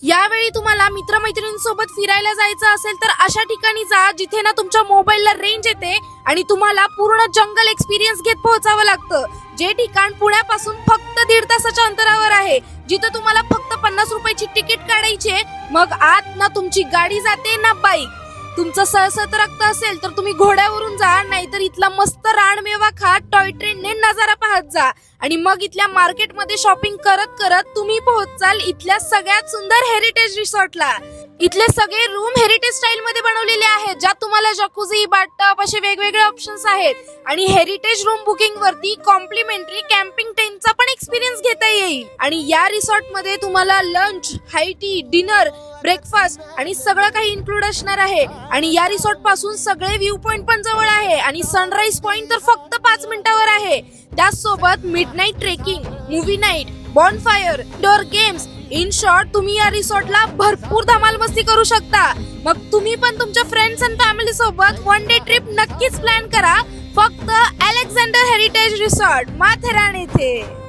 यावेळी तुम्हाला मित्रमैत्रिणींसोबत फिरायला जायचं असेल तर अशा ठिकाणी जा जिथे ना तुमच्या मोबाईलला रेंज येते आणि तुम्हाला पूर्ण जंगल एक्सपिरियन्स घेत पोहोचावं लागतं. जे ठिकाण पुण्यापासून फक्त 1.5 तासाच्या अंतरावर आहे, जिथे तुम्हाला फक्त 50 रुपयाची तिकीट काढायची आहे. मग आत ना तुमची गाडी जाते ना बाईक. तुमचं सळसळत रक्त असेल तर तुम्ही घोड्यावरून जा, नाहीतर इथला मस्त रानमेवा खात टॉय ट्रेनने नजारा पाहत जा आणि मग इथल्या मार्केटमध्ये शॉपिंग करत करत तुम्ही पोहोचाल इथल्या सगळ्यात सुंदर हेरिटेज रिसॉर्टला. इथले सगळे रूम हेरिटेज स्टाईल मध्ये बनवलेले आहेत, ज्यात तुम्हाला जकुझी, बाथटब असे वेगवेगळे ऑप्शन्स आहेत. आणि हेरिटेज रूम बुकिंग वरती कॉम्प्लिमेंटरी कॅम्पिंग टेंटचा पण एक्सपिरियन्स घेता येईल. आणि या रिसॉर्ट मध्ये तुम्हाला लंच, हाय टी, डिनर, ब्रेकफास्ट आणि सगळं काही इन्क्लूड असणार आहे. आणि या रिसॉर्ट पासून सगळे व्ह्यू पॉइंट पण जवळ आहे आणि सनराइज पॉइंट तर फक्त 5 मिनिटावर आहे. त्याचसोबत midnight trekking, movie night, bonfire, indoor games, in short तुम्ही या रिसॉर्टला भरपूर धमाल मस्ती करू शकता. मग तुम्ही पण तुमच्या फ्रेंड्स अँड फॅमिली सोबत 1 डे ट्रिप नक्कीच प्लॅन करा. फक्त अलेक्झांडर हेरिटेज रिसॉर्ट, माथेरान येथे.